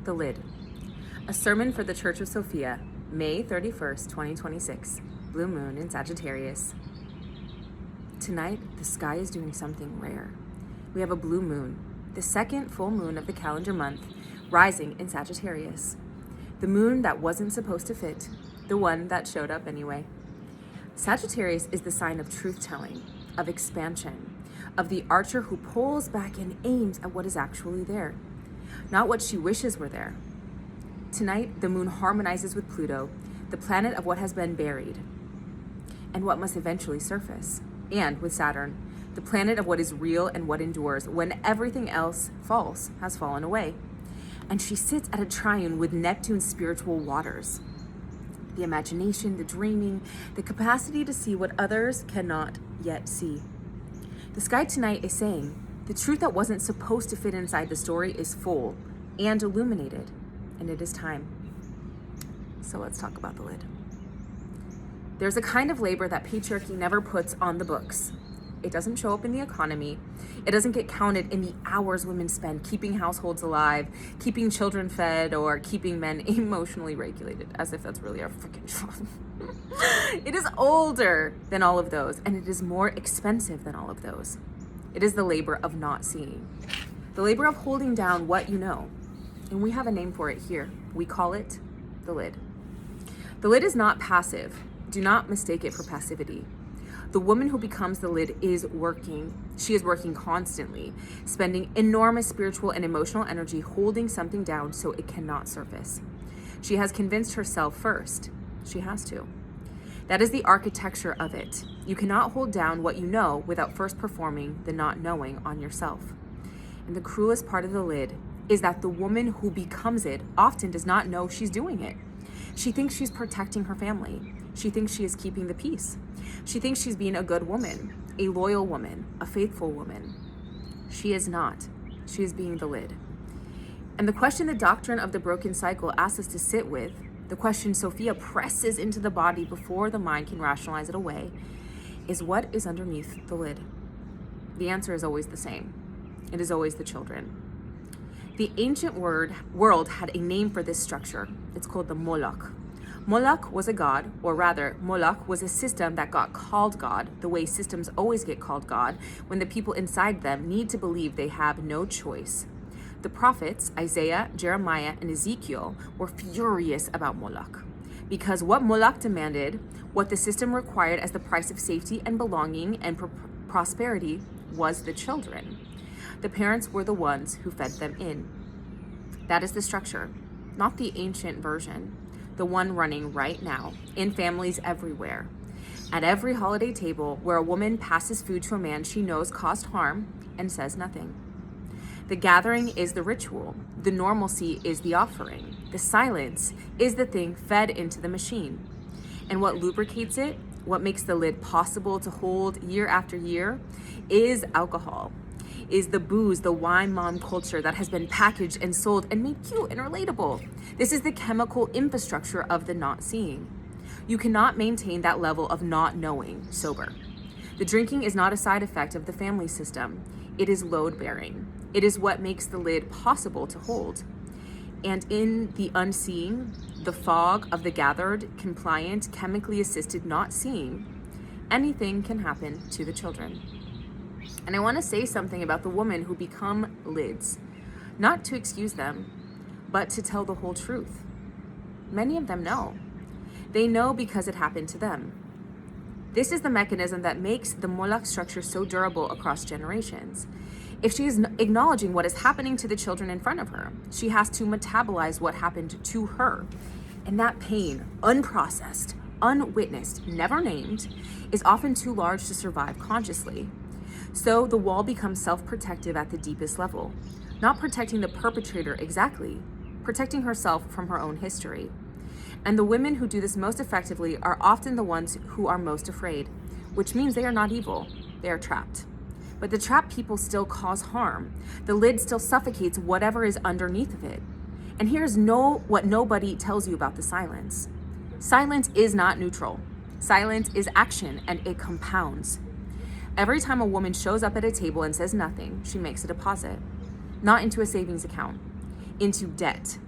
The Lid. A sermon for the Church of Sophia, May 31st, 2026. Blue moon in Sagittarius. Tonight, the sky is doing something rare. We have a blue moon, the second full moon of the calendar month, rising in Sagittarius. The moon that wasn't supposed to fit, the one that showed up anyway. Sagittarius is the sign of truth-telling, of expansion, of the archer who pulls back and aims at what is actually there, not what she wishes were there. Tonight, the moon harmonizes with Pluto, the planet of what has been buried and what must eventually surface, and with Saturn, the planet of what is real and what endures when everything else false has fallen away. And she sits at a trine with Neptune's spiritual waters. The imagination, the dreaming, the capacity to see what others cannot yet see. The sky tonight is saying, the truth that wasn't supposed to fit inside the story is full and illuminated, and it is time. So let's talk about the lid. There's a kind of labor that patriarchy never puts on the books. It doesn't show up in the economy. It doesn't get counted in the hours women spend keeping households alive, keeping children fed, or keeping men emotionally regulated, as if that's really our freaking job. It is older than all of those, and it is more expensive than all of those. It is the labor of not seeing, the labor of holding down what you know. And we have a name for it here. We call it the lid. The lid is not passive. Do not mistake it for passivity. The woman who becomes the lid is working. She is working constantly, spending enormous spiritual and emotional energy holding something down so it cannot surface. She has convinced herself first. She has to. That is the architecture of it. You cannot hold down what you know without first performing the not knowing on yourself. And the cruelest part of the lid is that the woman who becomes it often does not know she's doing it. She thinks she's protecting her family. She thinks she is keeping the peace. She thinks she's being a good woman, a loyal woman, a faithful woman. She is not. She is being the lid. And the question the doctrine of the broken cycle asks us to sit with, the question Sophia presses into the body before the mind can rationalize it away, is what is underneath the lid? The answer is always the same. It is always the children. The ancient world had a name for this structure. It's called the Moloch. Moloch was a god, or rather, Moloch was a system that got called God, the way systems always get called God, when the people inside them need to believe they have no choice. The prophets, Isaiah, Jeremiah, and Ezekiel, were furious about Moloch, because what Moloch demanded, what the system required as the price of safety and belonging and prosperity, was the children. The parents were the ones who fed them in. That is the structure, not the ancient version, the one running right now in families everywhere. At every holiday table where a woman passes food to a man she knows caused harm and says nothing. The gathering is the ritual. The normalcy is the offering. The silence is the thing fed into the machine. And what lubricates it, what makes the lid possible to hold year after year, is alcohol. Is the booze, the wine mom culture that has been packaged and sold and made cute and relatable. This is the chemical infrastructure of the not seeing. You cannot maintain that level of not knowing sober. The drinking is not a side effect of the family system. It is load bearing. It is what makes the lid possible to hold. And in the unseeing, the fog of the gathered, compliant, chemically assisted not seeing, anything can happen to the children. And I want to say something about the women who become lids, not to excuse them, but to tell the whole truth. Many of them know. They know because it happened to them. This is the mechanism that makes the Moloch structure so durable across generations. If she is acknowledging what is happening to the children in front of her, she has to metabolize what happened to her. And that pain, unprocessed, unwitnessed, never named, is often too large to survive consciously. So the wall becomes self-protective at the deepest level, not protecting the perpetrator exactly, protecting herself from her own history. And the women who do this most effectively are often the ones who are most afraid, which means they are not evil, they are trapped. But the trapped people still cause harm. The lid still suffocates whatever is underneath of it. And here's what nobody tells you about the silence. Silence is not neutral. Silence is action, and it compounds. Every time a woman shows up at a table and says nothing, she makes a deposit. Not into a savings account, into debt,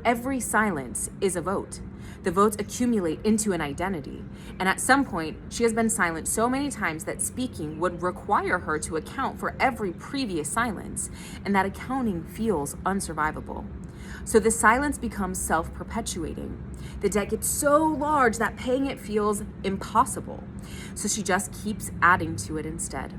every silence is a vote. The votes accumulate into an identity. And at some point, she has been silent so many times that speaking would require her to account for every previous silence, and that accounting feels unsurvivable. So the silence becomes self-perpetuating. The debt gets so large that paying it feels impossible. So she just keeps adding to it instead.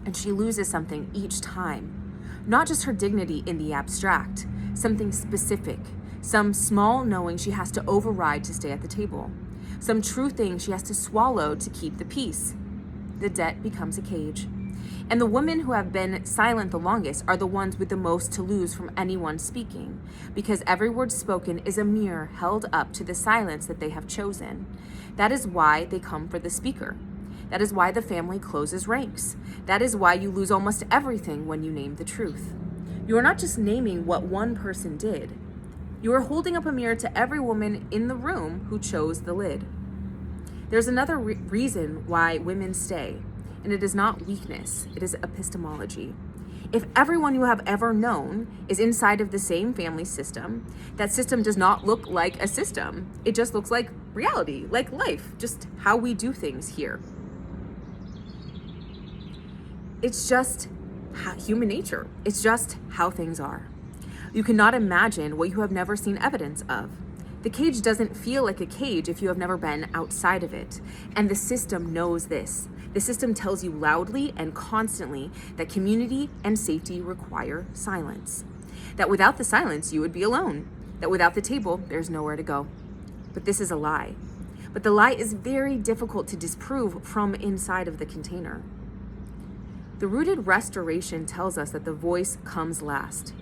And she loses something each time. Not just her dignity in the abstract, something specific, some small knowing she has to override to stay at the table, some true thing she has to swallow to keep the peace. The debt becomes a cage. And the women who have been silent the longest are the ones with the most to lose from anyone speaking, because every word spoken is a mirror held up to the silence that they have chosen. That is why they come for the speaker. That is why the family closes ranks. That is why you lose almost everything when you name the truth. You are not just naming what one person did. You are holding up a mirror to every woman in the room who chose the lid. There's another reason why women stay, and it is not weakness, it is epistemology. If everyone you have ever known is inside of the same family system, that system does not look like a system. It just looks like reality, like life, just how we do things here. It's just human nature. It's just how things are. You cannot imagine what you have never seen evidence of. The cage doesn't feel like a cage if you have never been outside of it. And the system knows this. The system tells you loudly and constantly that community and safety require silence. That without the silence, you would be alone. That without the table, there's nowhere to go. But this is a lie. But the lie is very difficult to disprove from inside of the container. The rooted restoration tells us that the voice comes last.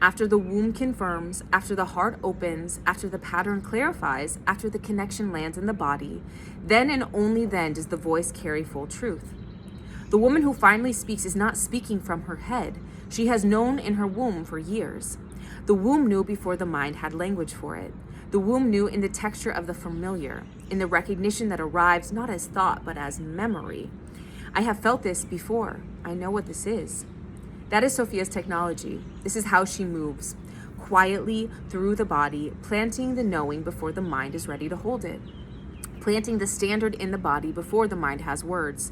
After the womb confirms, after the heart opens, after the pattern clarifies, after the connection lands in the body, then and only then does the voice carry full truth. The woman who finally speaks is not speaking from her head. She has known in her womb for years. The womb knew before the mind had language for it. The womb knew in the texture of the familiar, in the recognition that arrives not as thought but as memory. I have felt this before. I know what this is. That is Sophia's technology. This is how she moves, quietly through the body, planting the knowing before the mind is ready to hold it, planting the standard in the body before the mind has words.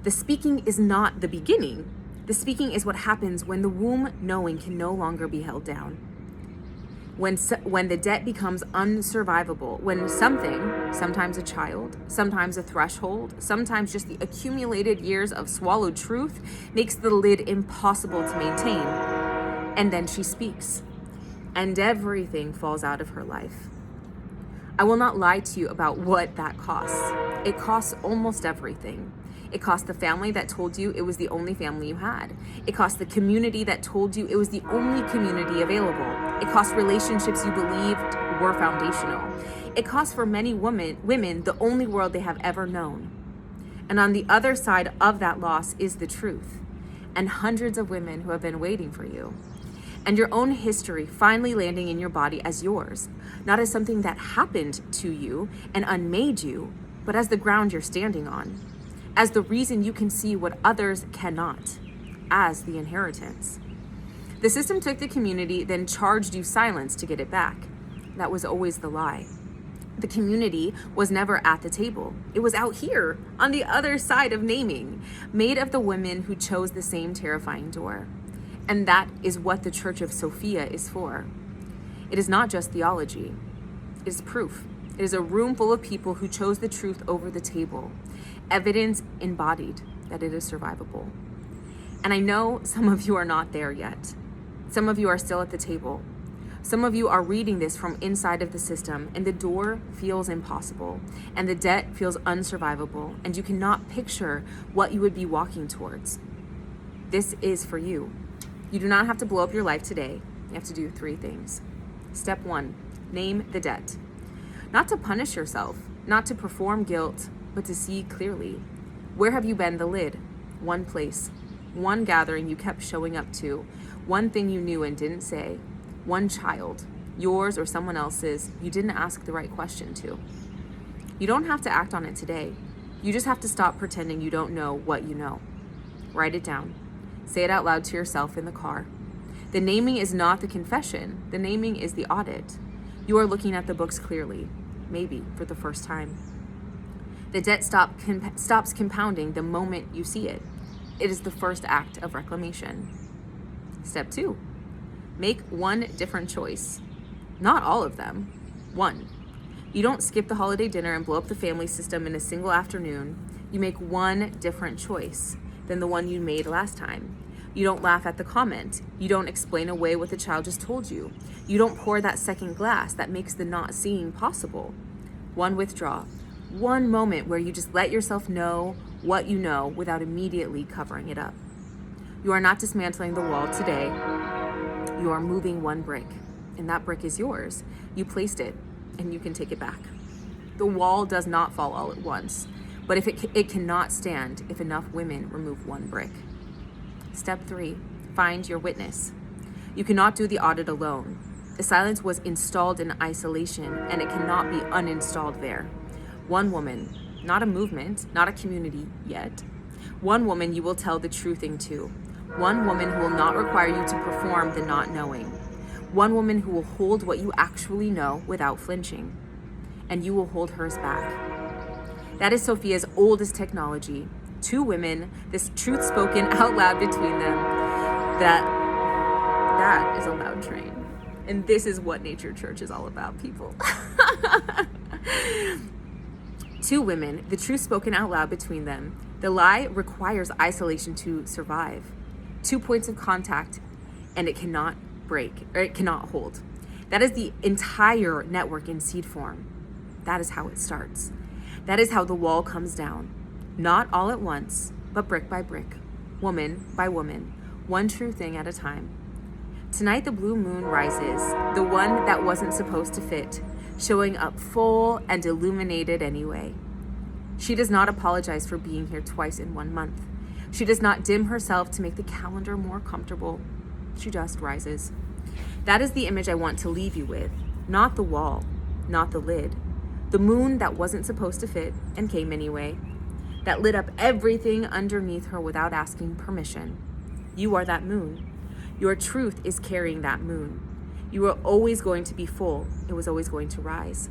The speaking is not the beginning. The speaking is what happens when the womb knowing can no longer be held down. When the debt becomes unsurvivable, when something, sometimes a child, sometimes a threshold, sometimes just the accumulated years of swallowed truth, makes the lid impossible to maintain. And then she speaks, and everything falls out of her life. I will not lie to you about what that costs. It costs almost everything. It cost the family that told you it was the only family you had. It cost the community that told you it was the only community available. It cost relationships you believed were foundational. It cost for many women the only world they have ever known. And on the other side of that loss is the truth, and hundreds of women who have been waiting for you. And your own history finally landing in your body as yours, not as something that happened to you and unmade you, but as the ground you're standing on, as the reason you can see what others cannot, as the inheritance. The system took the community, then charged you silence to get it back. That was always the lie. The community was never at the table. It was out here, on the other side of naming, made of the women who chose the same terrifying door. And that is what the Church of Sophia is for. It is not just theology. It is proof. It is a room full of people who chose the truth over the table. Evidence embodied that it is survivable. And I know some of you are not there yet. Some of you are still at the table. Some of you are reading this from inside of the system, and the door feels impossible, and the debt feels unsurvivable, and you cannot picture what you would be walking towards. This is for you. You do not have to blow up your life today. You have to do 3 things. Step 1, name the debt. Not to punish yourself, not to perform guilt, but to see clearly. Where have you been the lid? One place, one gathering you kept showing up to, one thing you knew and didn't say, one child, yours or someone else's, you didn't ask the right question to. You don't have to act on it today. You just have to stop pretending you don't know what you know. Write it down. Say it out loud to yourself in the car. The naming is not the confession. The naming is the audit. You are looking at the books clearly, maybe for the first time. The debt stops compounding the moment you see it. It is the first act of reclamation. Step 2, make one different choice. Not all of them, one. You don't skip the holiday dinner and blow up the family system in a single afternoon. You make one different choice than the one you made last time. You don't laugh at the comment. You don't explain away what the child just told you. You don't pour that second glass that makes the not seeing possible. One withdrawal. One moment where you just let yourself know what you know without immediately covering it up. You are not dismantling the wall today. You are moving one brick, and that brick is yours. You placed it, and you can take it back. The wall does not fall all at once, but if it cannot stand if enough women remove one brick. Step 3, find your witness. You cannot do the audit alone. The silence was installed in isolation, and it cannot be uninstalled there. One woman, not a movement, not a community yet. One woman you will tell the true thing to. One woman who will not require you to perform the not knowing. One woman who will hold what you actually know without flinching. And you will hold hers back. That is Sophia's oldest technology. 2 women, this truth spoken out loud between them. That is a loud train. And this is what Nature Church is all about, people. 2 women, the truth spoken out loud between them. The lie requires isolation to survive. 2 points of contact, and it cannot break, or it cannot hold. That is the entire network in seed form. That is how it starts. That is how the wall comes down. Not all at once, but brick by brick, woman by woman, one true thing at a time. Tonight the blue moon rises, the one that wasn't supposed to fit, showing up full and illuminated anyway. She does not apologize for being here twice in 1 month. She does not dim herself to make the calendar more comfortable. She just rises. That is the image I want to leave you with, not the wall, not the lid. The moon that wasn't supposed to fit and came anyway, that lit up everything underneath her without asking permission. You are that moon. Your truth is carrying that moon. You are always going to be full. It was always going to rise.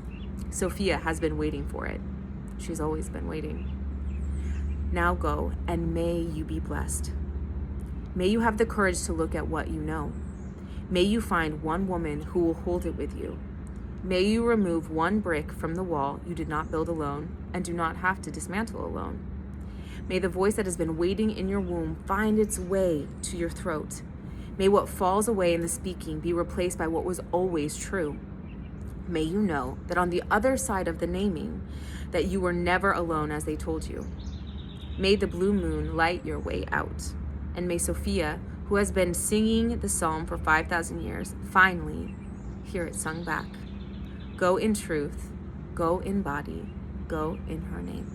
Sophia has been waiting for it. She's always been waiting. Now go, and may you be blessed. May you have the courage to look at what you know. May you find one woman who will hold it with you. May you remove one brick from the wall you did not build alone and do not have to dismantle alone. May the voice that has been waiting in your womb find its way to your throat. May what falls away in the speaking be replaced by what was always true. May you know that on the other side of the naming, that you were never alone as they told you. May the blue moon light your way out. And may Sophia, who has been singing the psalm for 5,000 years, finally hear it sung back. Go in truth, go in body, go in her name.